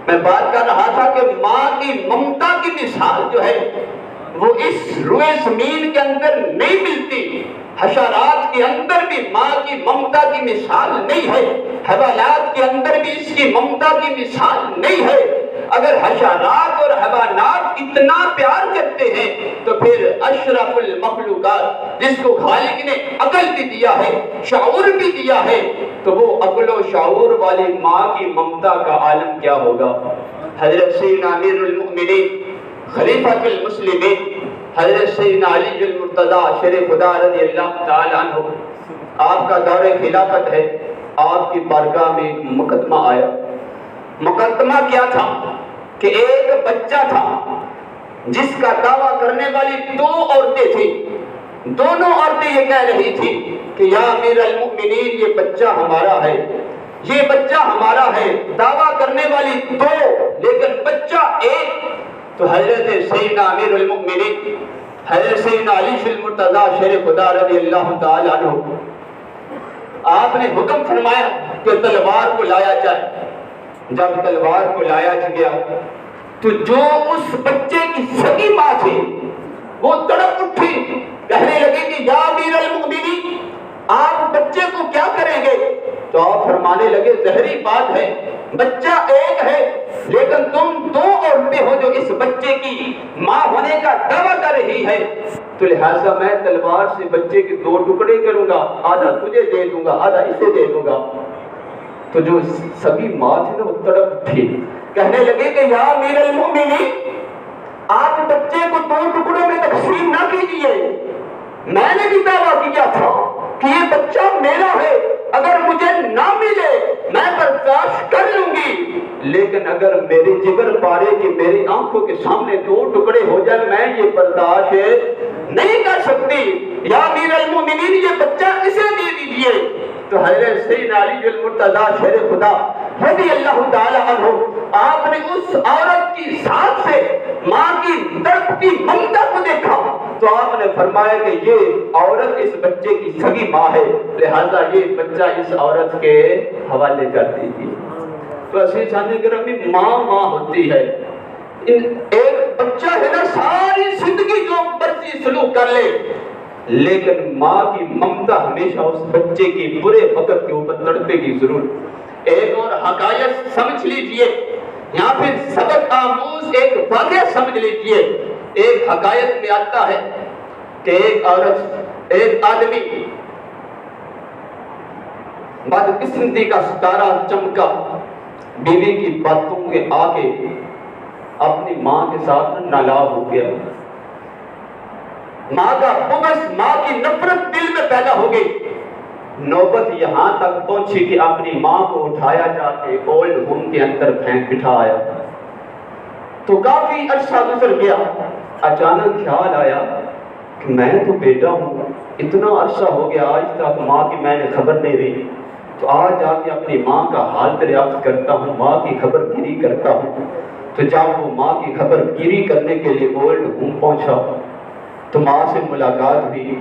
میں بات کر رہا تھا کہ ماں کی ممتا کی مثال جو ہے وہ اس روئے زمین کے اندر نہیں ملتی، حشرات کے اندر بھی ماں کی ممتا کی مثال نہیں ہے، حیوانات کے اندر بھی اس کی ممتا کی مثال نہیں ہے۔ اگر حشرات اور حیوانات اتنا پیار کرتے ہیں تو پھر اشرف المخلوقات جس کو خالق نے عقل بھی دیا ہے، شعور بھی دیا ہے، تو وہ عقل و شعور والی ماں کی ممتا کا عالم کیا ہوگا۔ حضرت سیدنا امیر المؤمنین خلیفۃ المسلمین حضرت سیدنا علی المرتضیٰ شیر خدا رضی اللہ تعالی عنہ، آپ کا دور خلافت ہے، آپ کی بارگاہ میں ایک مقدمہ آیا۔ مقدمہ کیا تھا کہ ایک بچہ تھا جس کا دعویٰ کرنے والی دو عورتیں تھیں، دونوں عورتیں یہ کہہ رہی تھی کہ یا امیر المؤمنین یہ بچہ ہمارا ہے، یہ بچہ ہمارا ہے، دعویٰ کرنے والی دو لیکن بچہ ایک۔ تو حضرت سیدنا امیر المؤمنین حضرت سیدنا علی المرتضیٰ شیر خدا رضی اللہ تعالی عنہ، آپ نے حکم فرمایا کہ تلوار کو لایا جائے۔ جب تلوار کو لایا گیا تو جو اس بچے کی سگی ماں تھی وہ تڑپ اٹھی، کہنے لگی کہ یا امیر المؤمنین آپ بچے کو کیا کریں گے؟ تو آپ فرمانے لگے ظاہری بات ہے بچہ ایک ہے لیکن تم دو عورتیں ہو جو اس بچے کی ماں ہونے کا دعویٰ کر رہی ہے، تو لہٰذا میں تلوار سے بچے کے دو ٹکڑے کروں گا، آدھا تجھے دے دوں گا آدھا اسے دے دوں گا۔ تو جو سبھی ماں تھی نا وہ تڑپ تھی، کہنے لگے کہ یا امیر المؤمنین آپ بچے کو دو ٹکڑوں میں تقسیم نہ کیجیے، میں نے بھی دعویٰ کیا تھا کہ یہ بچہ میرا ہے، اگر مجھے نہ ملے میں برداشت کر لوں گی، لیکن اگر میرے جگر پارے کہ میری آنکھوں کے سامنے دو ٹکڑے ہو جائے میں یہ برداشت نہیں کر سکتی، یا امیر المؤمنین یہ بچہ اسے دے دیجئے۔ تو حضرت سیدنا علی المرتضیٰ شیر خدا رضی اللہ تعالی عنہ، آپ نے اس عورت کی ساتھ سے ماں کی تڑپتی ممتا کو دیکھا تو آپ نے فرمایا کہ یہ عورت اس بچے کی سگی ماں ہے، لہذا یہ بچہ اس عورت کے حوالے کر دیجیے۔ تو ایسے سامنے گرامی ماں ہوتی ہے، ایک بچہ ہے نا ساری زندگی جو مرضی سلوک کر لے، لیکن ماں کی ممتا ہمیشہ اس بچے کی برے وقت کے اوپر تڑپے گی ضرور۔ ایک اور حقائق سمجھ لیجئے، یہاں پھر سبق آموز ایک واقعہ سمجھ لیجئے۔ ایک حقائق میں آتا ہے کہ ایک عورت ایک آدمی بدقسمتی کا ستارہ چمکا، بیوی کی باتوں میں آ کے اپنی ماں کے ساتھ نالا ہو گیا، ماں کا بغض ماں کی نفرت دل میں پیدا ہو گئی، نوبت یہاں تک پہنچی کہ اپنی ماں کو اٹھایا جا کے اولڈ ہوم کے اندر پھینک بٹھایا۔ تو کافی عرصہ گزر گیا، اچانک خیال آیا کہ میں تو بیٹا ہوں، اتنا عرصہ ہو گیا آج تک ماں کی میں نے خبر نہیں دی، تو آج جا کے اپنی ماں کا حال دریافت کرتا ہوں، ماں کی خبر گیری کرتا ہوں۔ تو جب وہ ماں کی خبر گیری کرنے کے لیے اولڈ ہوم پہنچا تو ماں سے ملاقات ہوئی،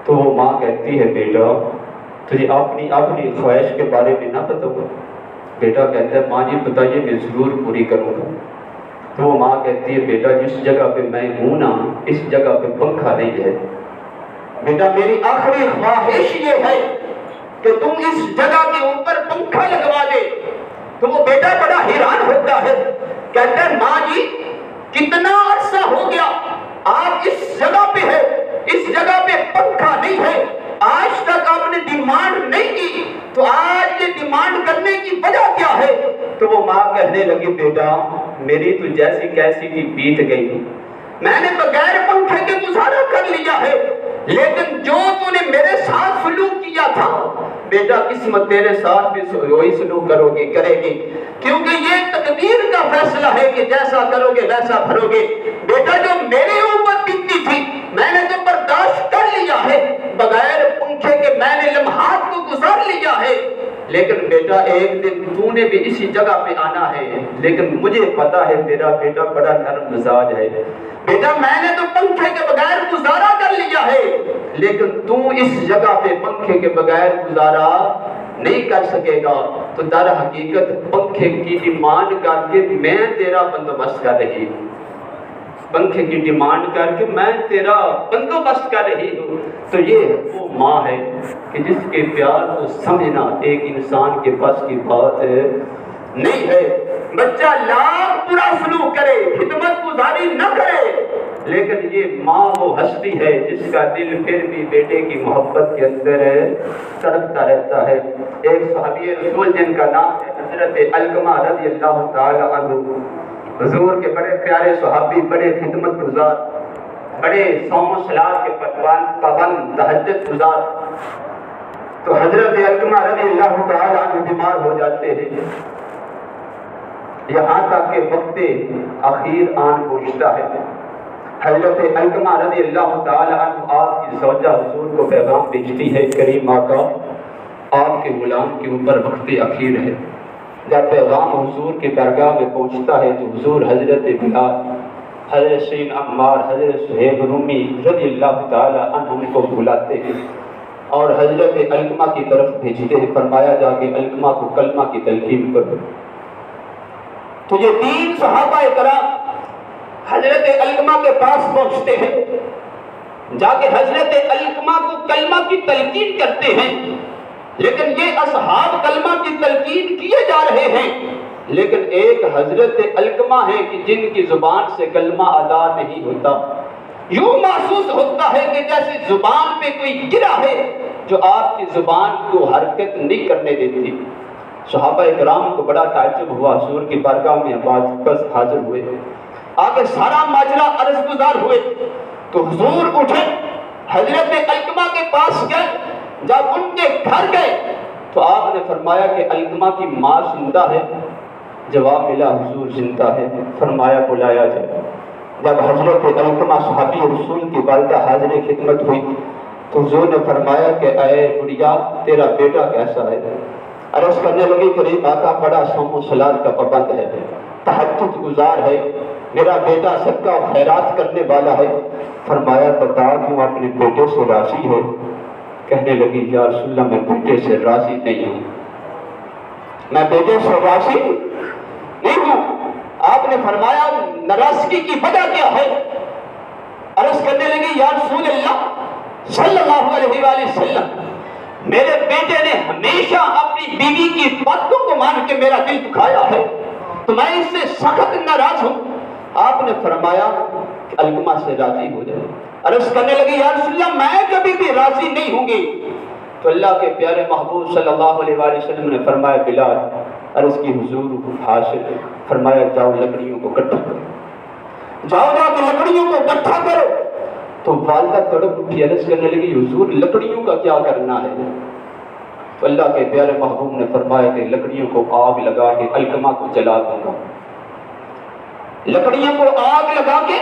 تو وہ ماں کہتی ہے بیٹا تجھے اپنی خواہش کے بارے میں نہ بتاؤ؟ بیٹا کہتا ہے ماں جی بتائیے میں ضرور پوری کروں گا۔ تو وہ ماں کہتی ہے بیٹا جس جگہ پہ میں ہوں نا اس جگہ پہ پنکھا نہیں ہے، بیٹا میری آخری خواہش یہ ہے کہ تم اس جگہ کے اوپر پنکھا لگوا دے۔ تو وہ بیٹا بڑا حیران ہوتا ہے، کہتا ہے ماں جی کتنا عرصہ ہو گیا آپ اس جگہ پہ ہے، اس جگہ پہ پنکھا نہیں ہے، آج تک آپ نے ڈیمانڈ نہیں کی، تو آج یہ ڈیمانڈ کرنے کی وجہ کیا ہے؟ تو وہ ماں کہنے لگی بیٹا میری تو جیسی کیسی کی بیت گئی، میں نے بغیر پنکھے کے گزارا کر لیا ہے، لیکن جو تو نے میرے ساتھ سلوک کیا تھا بیٹا قسمت تیرے ساتھ بھی وہی سلوک کرے گی، کیونکہ یہ تقدیر کا فیصلہ ہے کہ جیسا کرو گے ویسا بھرو گے۔ بیٹا جو میرے اوپر بیتی تھی میں نے تو برداشت کر لیا ہے، بغیر پنکھے کے میں نے لمحات کو گزار لیا ہے، لیکن بیٹا ایک دن تو نے بھی اسی جگہ پہ آنا ہے، لیکن مجھے پتا ہے میرا بیٹا بڑا نرم مزاج ہے، بیٹا میں نے تو پنکھے کے بغیر گزارا کر لیا ہے، لیکن تو اس جگہ پہ پنکھے کے بغیر گزارا نہیں کر سکے گا تو در حقیقت پنکھے کی ڈیمانڈ کر کے میں تیرا بندوبست کر رہی ہوں، پنکھے کی ڈیمانڈ کر کے میں تیرا بندوبست کر رہی ہوں۔ تو یہ وہ ماں ہے کہ جس کے پیار کو سمجھنا ایک انسان کے پاس کی بات نہیں ہے۔ بچہ لاکھ برا سلوک کرے، خدمت گزاری نہ کرے، لیکن یہ ماں وہ ہستی ہے جس کا دل پھر بھی بیٹے کی محبت کے اندر تڑپتا رہتا ہے۔ ایک صحابی رسول جن کا نام ہے حضرت علقمہ رضی اللہ تعالی عنہ، حضور کے بڑے پیارے صحابی، بڑے خدمت گزار، بڑے صوم و صلاۃ کے پابند، تہجد گزار۔ تو حضرت علقمہ رضی اللہ تعالی عنہ بیمار ہو جاتے ہیں، یہاں تک کہ وقت اخیر آن پہنچتا ہے۔ حضرت علقمہ رضی اللہ تعالی عنہ آپ کی زوجہ حضور کو پیغام بھیجتی ہے، کریم آقا آپ کے غلام کے اوپر وقت اخیر ہے۔ جب پیغام حضور کے درگاہ میں پہنچتا ہے تو حضور حضرت بلال، حضرت سین عمار، حضرت صہیب رومی رضی اللہ تعالی عنہ کو بلاتے ہیں اور حضرت علقمہ کی طرف بھیجتے ہیں، فرمایا جا کے علقمہ کو کلمہ کی تلقین کرو۔ تو یہ تین صحابہ کرام حضرت علقمہ کے پاس پہنچتے ہیں، جا کے حضرت علقمہ کو کلمہ کی تلقین کرتے ہیں، لیکن یہ اصحاب کلمہ کی تلقین کیے جا رہے ہیں، لیکن ایک حضرت علقمہ ہے کہ جن کی زبان سے کلمہ ادا نہیں ہوتا۔ یوں محسوس ہوتا ہے کہ جیسے زبان پہ کوئی گرا ہے جو آپ کی زبان کو حرکت نہیں کرنے دیتی۔ صحابہ کرام کو بڑا تعجب ہوا، حضور کی بارگاہ میں بس حاضر ہوئے، آگے سارا ماجرا عرض گزار ہوئے تو حضور اٹھے، حضرت علقمہ کے پاس گئے۔ جب ان کے گھر گئے تو آپ نے فرمایا کہ علقمہ کی ماں زندہ ہے؟ جواب ملا حضور زندہ ہے۔ فرمایا بلایا جائے۔ جب حضرت علقمہ صحابی رسول کی والدہ حاضر خدمت ہوئی تو حضور نے فرمایا کہ اے بڑھیا تیرا بیٹا کیسا ہے؟ عرض کرنے لگی کریم آقا بڑا صوم و صلاۃ کا پابند ہے، تہجد گزار ہے، میرا بیٹا صدقہ و خیرات کرنے والا ہے۔ فرمایا بتا کیوں اپنے بیٹے سے راضی ہے؟ کہنے لگی یا رسول اللہ میں بیٹے سے راضی نہیں ہوں، میں بیٹے سے راضی نہیں ہوں۔ آپ نے فرمایا ناراضگی کی وجہ کیا ہے؟ عرض کرنے لگی یا رسول اللہ صلی اللہ علیہ وآلہ وسلم میرے بیٹے نے ہمیشہ اپنی بیوی کی باتوں کو مان کے میرا دل دکھایا ہے، تو میں اس سے سخت ناراض ہوں۔ آپ نے فرمایا کہ علقمہ سے راضی ہو جائے۔ عرض کرنے لگی یا رسول اللہ میں کبھی بھی راضی نہیں ہوں گی۔ تو اللہ کے پیارے محبوب صلی اللہ علیہ وآلہ وسلم نے فرمایا بلال، عرض کی حضور حاضر، فرمایا جاؤ لکڑیوں کو اکٹھا کرو، جاؤ جا کے لکڑیوں کو اکٹھا کرو۔ تو والدہ تڑپ اٹھی، عرض کرنے لگی حضور لکڑیوں کا کیا کرنا ہے؟ تو اللہ کے پیارے محبوب نے فرمایا کہ لکڑیوں کو آگ لگا کے علقمہ کو جلا دوں گا، لکڑیوں کو آگ لگا کے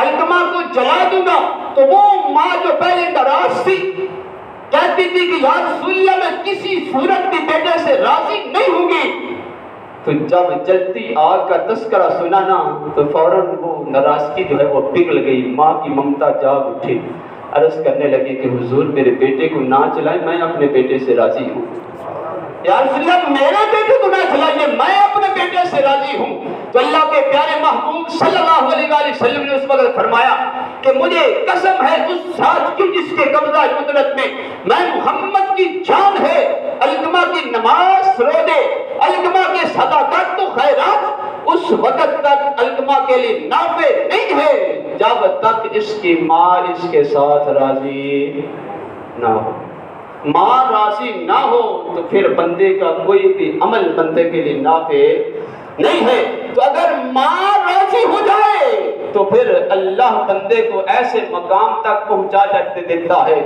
علقمہ کو جلا دوں گا۔ تو وہ ماں جو پہلے ناراض تھی کہتی تھی کہ یا رسول اللہ میں کسی صورت بھی بیٹے سے راضی نہیں ہوں گی، تو جب جلتی آگ کا تذکرہ سنا نا تو فوراً وہ ناراضگی جو ہے وہ پگھل گئی، ماں کی ممتا جاگ اٹھی، عرض کرنے لگی کہ حضور میرے بیٹے کو نہ جلائیں، میں اپنے بیٹے سے راضی ہوں۔ یا رسول اللہ میرے بیٹے کو نہ جلائیے، میں اپنے بیٹے سے راضی ہوں۔ تو اللہ کے پیارے محبوب صلی اللہ علیہ وآلہ وسلم نے اس وقت فرمایا کہ مجھے قسم ہے اس ذات کی جس کے قبضہ قدرت میں محمد کی جان ہے، علقمہ کی نماز روزے، علقمہ کے صدقات و خیرات اس وقت تک علقمہ کے لیے نافع نہیں ہے جب تک اس کی ماں اس کے ساتھ راضی نہ ہو۔ ماں راضی نہ ہو تو پھر بندے کا کوئی بھی عمل بندے کے لیے نافع نہیں ہے۔ تو اگر ماں راضی ہو جائے تو پھر اللہ بندے کو ایسے مقام تک پہنچا دیتا ہے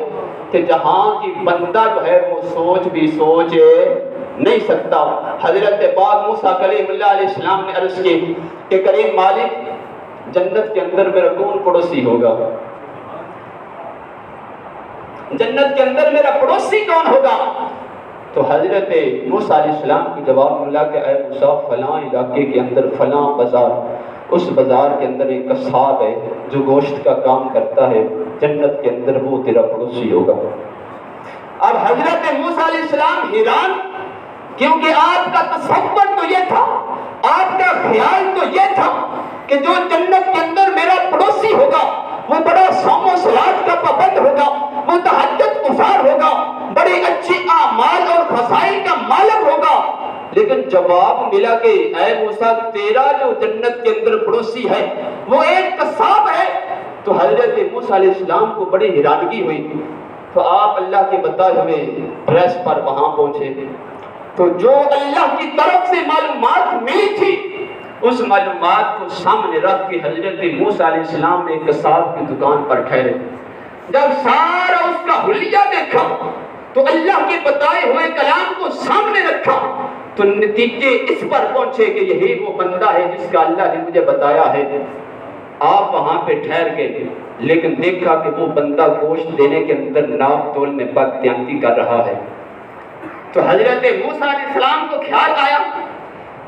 کہ جہاں کی بندہ جو ہے وہ سوچ بھی سوچ نہیں سکتا۔ حضرت پاک موسیٰ کلیم اللہ علیہ السلام نے عرض کی کہ کریم مالک جنت کے اندر میرا کون پڑوسی ہوگا؟ جنت کے اندر میرا پڑوسی کون ہوگا؟ تو حضرت موسیٰ علیہ السلام کی جواب ملا کہ اے موسیٰ فلاں علاقے کے اندر فلاں بازار، اس بازار کے اندر ایک قصاب ہے جو گوشت کا کام کرتا ہے، جنت کے اندر وہ تیرا پڑوسی ہوگا۔ اب حضرت موسیٰ علیہ السلام حیران، کیونکہ آپ کا تصور تو یہ تھا، آپ کا خیال تو یہ تھا کہ جو جنت کے اندر میرا پڑوسی ہوگا وہ بڑا صوم و صلات کا پابند ہوگا، وہ تہجد گزار ہوگا، بڑی اچھی اعمال اور فضائل کا مالک ہوگا۔ لیکن جواب ملا کہ اے موسیٰ، تیرا جو جنت کے اندر پڑوسی ہے وہ ایک قصاب ہے۔ تو حضرت موسیٰ علیہ السلام کو بڑی حیرانگی ہوئی، تو آپ اللہ کے بتائے ہوئے پریس پر وہاں پہنچے، تو جو اللہ کی طرف سے معلومات ملی تھی اس معلومات کو سامنے رکھ کے حضرت موسیٰ علیہ السلام نے ایک قصاب کی دکان پر ٹھہرے۔ جب سارا اس کا حلیہ دیکھا تو اللہ کے بتائے ہوئے کلام کو سامنے رکھا تو نتیجے اس پر پہنچے کہ یہی وہ بندہ ہے جس کا اللہ نے مجھے بتایا ہے۔ آپ وہاں پہ ٹھہر گئے، لیکن دیکھا کہ وہ بندہ گوشت دینے کے اندر ناپ تول میں بددیانتی کر رہا ہے۔ تو حضرت موسیٰ علیہ السلام کو خیال آیا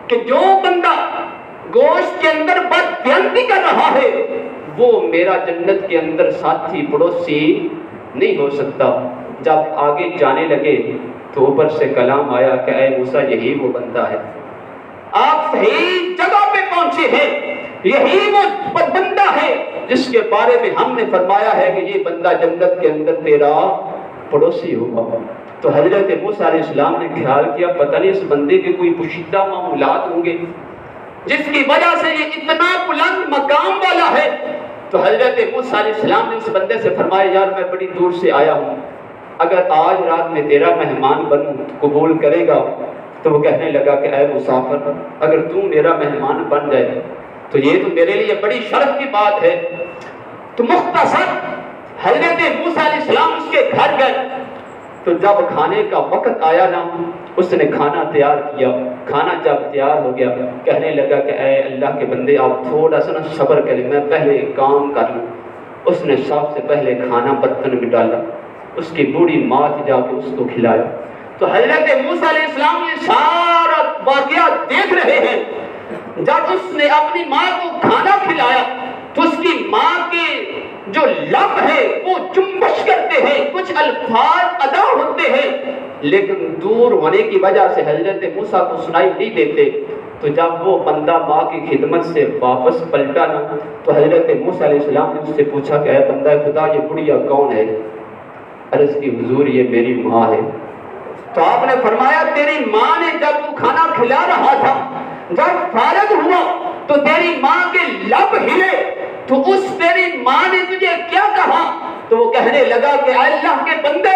کہ جو بندہ گوشت کے اندر بددیانتی کر رہا ہے وہ میرا جنت کے اندر ساتھی پڑوسی نہیں ہو سکتا۔ جب آگے جانے لگے تو اوپر سے کلام آیا کہ اے موسیٰ، یہی وہ بندہ ہے، آپ صحیح جگہ پہ پہنچے ہیں، یہی وہ بندہ ہے جس کے بارے میں ہم نے فرمایا ہے کہ یہ بندہ جنت کے اندر تیرا پڑوسی ہوگا۔ تو حضرت موسیٰ علیہ السلام نے خیال کیا پتہ نہیں اس بندے کے کوئی پوشیدہ معاملات ہوں گے جس کی وجہ سے یہ اتنا بلند مقام والا ہے۔ تو حضرت موسیٰ علیہ السلام نے اس بندے سے فرمایا یار میں بڑی دور سے آیا ہوں، اگر آج رات میں تیرا مہمان بنوں تو قبول کرے گا؟ تو وہ کہنے لگا کہ اے مسافر، اگر تو میرا مہمان بن جائے تو یہ تو میرے لیے بڑی شرف کی بات ہے۔ تو مختصر حضرت موسیٰ علیہ السلام اس کے گھر گئے، تو جب کھانے کا وقت آیا نا اس نے کھانا تیار کیا۔ کھانا جب تیار ہو گیا کہنے لگا کہ اے اللہ کے بندے آپ تھوڑا سا نا صبر کریں، میں پہلے کام کر لوں۔ اس نے سب سے پہلے کھانا برتن میں ڈالا، اس کی بوڑھی ماں جا کے اس کو کھلایا۔ تو حضرت موسیٰ علیہ السلام یہ سارا واقعہ دیکھ رہے ہیں۔ جب اس نے اپنی ماں کو کھانا کھلایا تو اس کی ماں کے جو لب ہے وہ جنبش کرتے ہیں، کچھ الفاظ ادا ہوتے ہیں، لیکن دور ہونے کی وجہ سے حضرت موسیٰ کو سنائی نہیں دیتے۔ تو جب وہ بندہ ماں کی خدمت سے واپس پلٹا نا تو حضرت موسیٰ علیہ السلام نے اس سے پوچھا کہ اے بندہ خدا یہ بڑھیا کون ہے؟ عرض کی حضور یہ میری ماں ہے۔ تو آپ نے فرمایا تیری ماں نے جب تو کھانا کھلا رہا تھا جب فارغ ہوا تو تیری ماں کے لب ہلے، تو اس تیری ماں نے تجھے کیا کہا؟ تو وہ کہنے لگا کہ اے اللہ کے بندے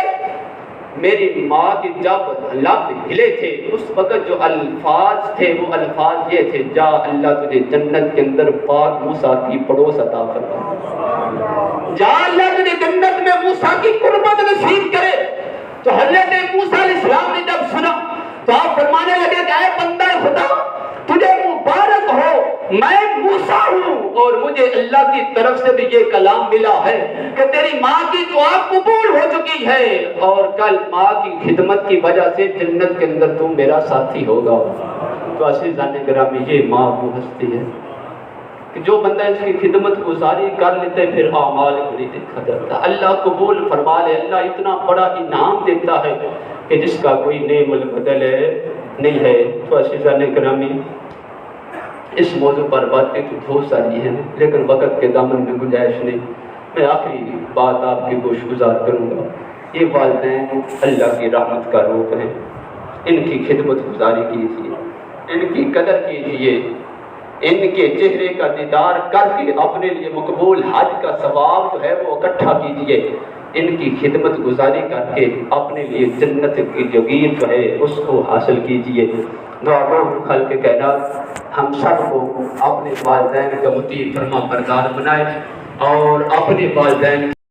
میری ماں کے جب لب ہلے تھے اس وقت جو الفاظ تھے وہ الفاظ یہ تھے جا اللہ تجھے جنت کے اندر پاک موسیٰ کی پڑوس عطا فرما، جا اللہ تجھے جنت میں موسیٰ کی قربت نصیب کرے۔ تو حضرت موسیٰ علیہ السلام نے جب سنا تو آپ فرمانے لگے کہ اے بندہ خدا تجھے مبارک ہو، میں موسیٰ ہوں اور مجھے اللہ کی طرف سے بھی یہ کلام ملا ہے کہ تیری ماں کی دعا قبول ہو چکی ہے اور کل ماں کی خدمت کی وجہ سے جنت کے اندر تم میرا ساتھی ہوگا۔ تو عزیزان گرامی یہ ماں وہ ہستی ہے کہ جو بندہ اس کی خدمت گزاری کر لیتے پھر اعمال کو نہیں دیکھا جاتا۔ اللہ قبول فرما لے، اللہ اتنا بڑا انعام دیتا ہے کہ جس کا کوئی نعم البدل نہیں ہے۔ تو عزیزان گرامی اس موضوع پر باتیں تو بہت ساری ہیں لیکن وقت کے دامن میں گنجائش نہیں۔ میں آخری بات آپ کی گوش گزار کروں گا۔ یہ والدین اللہ کی رحمت کا روپ ہیں، ان کی خدمت گزاری کیجیے، ان کی قدر کیجیے، ان کے چہرے کا دیدار کر کے اپنے لیے مقبول حج کا ثواب جو ہے وہ اکٹھا کیجیے، ان کی خدمت گزاری کر کے اپنے لیے جنت کی جگیر جو ہے اس کو حاصل کیجیے۔ دعا گو خلق کائنات ہم سب کو اپنے والدین کا مطیع فرما بردار بنائے اور اپنے والدین